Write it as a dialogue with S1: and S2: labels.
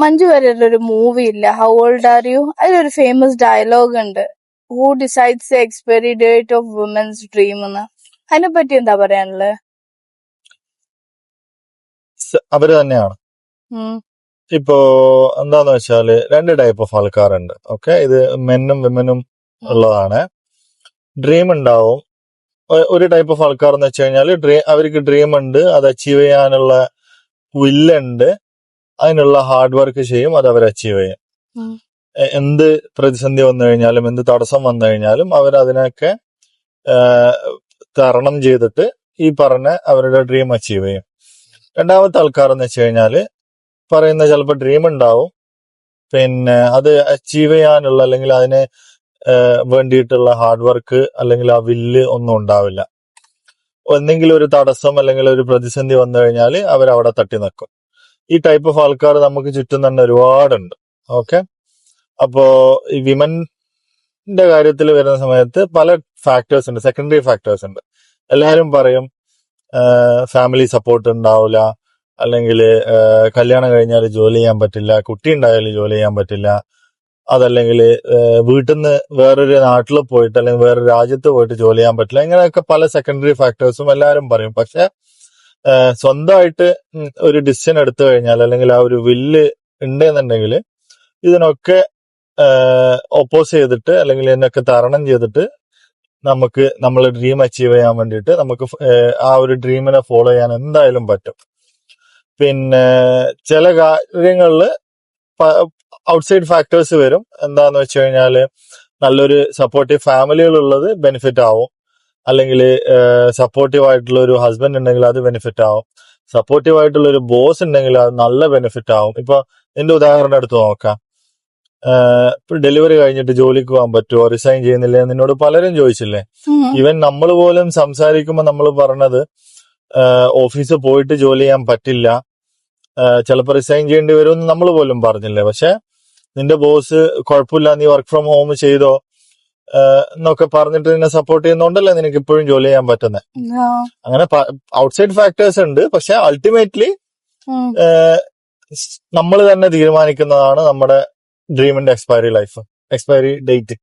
S1: മഞ്ജു വാര്യരുടെ ഒരു മൂവി ഇല്ല, ഹൗ ഓൾഡ് ആർ യു? അതിലൊരു ഫേമസ് ഡയലോഗ് ഉണ്ട്, who decides the expiry date of women's dream എന്ന്. അതിനെ പറ്റി എന്താ പറയാനുള്ളത്?
S2: അവര് തന്നെയാണ്. ഇപ്പോ എന്താന്ന് വെച്ചാല് 2 ടൈപ്പ് ഓഫ് ആൾക്കാരുണ്ട്. ഓക്കെ, ഇത് മെന്നും വിമനും ഉള്ളതാണ്. ഡ്രീം ഉണ്ടാവും. ഒരു ടൈപ്പ് ഓഫ് ആൾക്കാർ എന്ന് വെച്ച് കഴിഞ്ഞാൽ അവർക്ക് ഡ്രീം ഉണ്ട്, അത് അച്ചീവ് ചെയ്യാനുള്ള വില്ലുണ്ട്, അതിനുള്ള ഹാർഡ് വർക്ക് ചെയ്യും, അത് അവർ അച്ചീവ് ചെയ്യും. എന്ത് പ്രതിസന്ധി വന്നു കഴിഞ്ഞാലും എന്ത് തടസ്സം വന്നു കഴിഞ്ഞാലും അവർ അതിനൊക്കെ തരണം ചെയ്തിട്ട് ഈ പറഞ്ഞ അവരുടെ ഡ്രീം അച്ചീവ് ചെയ്യും. രണ്ടാമത്തെ ആൾക്കാർ എന്ന് വെച്ച് കഴിഞ്ഞാല് പറയുന്ന ചിലപ്പോൾ ഡ്രീം ഉണ്ടാവും, പിന്നെ അത് അച്ചീവ് ചെയ്യാനുള്ള അല്ലെങ്കിൽ അതിന് വേണ്ടിയിട്ടുള്ള ഹാർഡ് വർക്ക് അല്ലെങ്കിൽ ആ വില്ല് ഒന്നും ഉണ്ടാവില്ല. എന്തെങ്കിലും ഒരു തടസ്സം അല്ലെങ്കിൽ ഒരു പ്രതിസന്ധി വന്നു കഴിഞ്ഞാൽ അവരവിടെ തട്ടി നിൽക്കും. ഈ ടൈപ്പ് ഓഫ് ആൾക്കാർ നമുക്ക് ചുറ്റും തന്നെ ഒരുപാടുണ്ട്. ഓക്കെ, അപ്പോ ഈ വിമന്റെ കാര്യത്തിൽ വരുന്ന സമയത്ത് പല ഫാക്ടേഴ്സ് ഉണ്ട്, സെക്കൻഡറി ഫാക്ടേഴ്സ് ഉണ്ട്. എല്ലാവരും പറയും ഫാമിലി സപ്പോർട്ട് ഉണ്ടാവില്ല, അല്ലെങ്കിൽ കല്യാണം കഴിഞ്ഞാൽ ജോലി ചെയ്യാൻ പറ്റില്ല, കുട്ടി ഉണ്ടായാലും ജോലി ചെയ്യാൻ പറ്റില്ല, അതല്ലെങ്കിൽ വീട്ടിൽ നിന്ന് വേറൊരു നാട്ടിൽ പോയിട്ട് അല്ലെങ്കിൽ വേറൊരു രാജ്യത്ത് പോയിട്ട് ജോലി ചെയ്യാൻ പറ്റില്ല. ഇങ്ങനെയൊക്കെ പല സെക്കൻഡറി ഫാക്ടേഴ്സും എല്ലാവരും പറയും. പക്ഷെ സ്വന്തമായിട്ട് ഒരു ഡിസിഷൻ എടുത്തു കഴിഞ്ഞാൽ അല്ലെങ്കിൽ ആ ഒരു വില്ല് ഉണ്ടെന്നുണ്ടെങ്കിൽ ഇതിനൊക്കെ ഒപ്പോസ് ചെയ്തിട്ട് അല്ലെങ്കിൽ ഇതിനൊക്കെ തരണം ചെയ്തിട്ട് നമുക്ക് നമ്മളെ ഡ്രീം അച്ചീവ് ചെയ്യാൻ വേണ്ടിയിട്ട് നമുക്ക് ആ ഒരു ഡ്രീമിനെ ഫോളോ ചെയ്യാൻ എന്തായാലും പറ്റും. പിന്നെ ചില കാര്യങ്ങളിൽ ഔട്ട്സൈഡ് ഫാക്ടേഴ്സ് വരും. എന്താന്ന് വെച്ച് കഴിഞ്ഞാല് നല്ലൊരു സപ്പോർട്ടീവ് ഫാമിലികളുള്ളത് ബെനിഫിറ്റ് ആവും, അല്ലെങ്കിൽ സപ്പോർട്ടീവ് ആയിട്ടുള്ള ഒരു ഹസ്ബൻഡ് ഉണ്ടെങ്കിൽ അത് ബെനിഫിറ്റ് ആവും, സപ്പോർട്ടീവ് ആയിട്ടുള്ള ഒരു ബോസ് ഉണ്ടെങ്കിൽ അത് നല്ല ബെനിഫിറ്റ് ആവും. ഇപ്പൊ നിന്റെ ഉദാഹരണം എടുത്ത് നോക്കാം. ഡെലിവറി കഴിഞ്ഞിട്ട് ജോലിക്ക് പോകാൻ പറ്റുമോ, റിസൈൻ ചെയ്യുന്നില്ലേ നിന്നോട് പലരും ചോദിച്ചില്ലേ? ഈവൻ നമ്മൾ പോലും സംസാരിക്കുമ്പോൾ നമ്മൾ പറഞ്ഞത് ഓഫീസിൽ പോയിട്ട് ജോലി ചെയ്യാൻ പറ്റില്ല, ചിലപ്പോൾ റിസൈൻ ചെയ്യേണ്ടി വരുമെന്ന് നമ്മൾ പോലും പറഞ്ഞില്ലേ? പക്ഷെ നിന്റെ ബോസ് കുഴപ്പമില്ല, നീ വർക്ക് ഫ്രം ഹോം ചെയ്തോ എന്നൊക്കെ പറഞ്ഞിട്ട് നിന്നെ സപ്പോർട്ട് ചെയ്യുന്നോണ്ടല്ലേ നിനക്ക് ഇപ്പോഴും ജോലി ചെയ്യാൻ പറ്റുന്നത്. അങ്ങനെ ഔട്ട്സൈഡ് ഫാക്ടേഴ്സ് ഉണ്ട്. പക്ഷെ അൾട്ടിമേറ്റ്ലി നമ്മൾ തന്നെ തീരുമാനിക്കുന്നതാണ് നമ്മുടെ ഡ്രീമിന്റെ എക്സ്പയറി ഡേറ്റ്.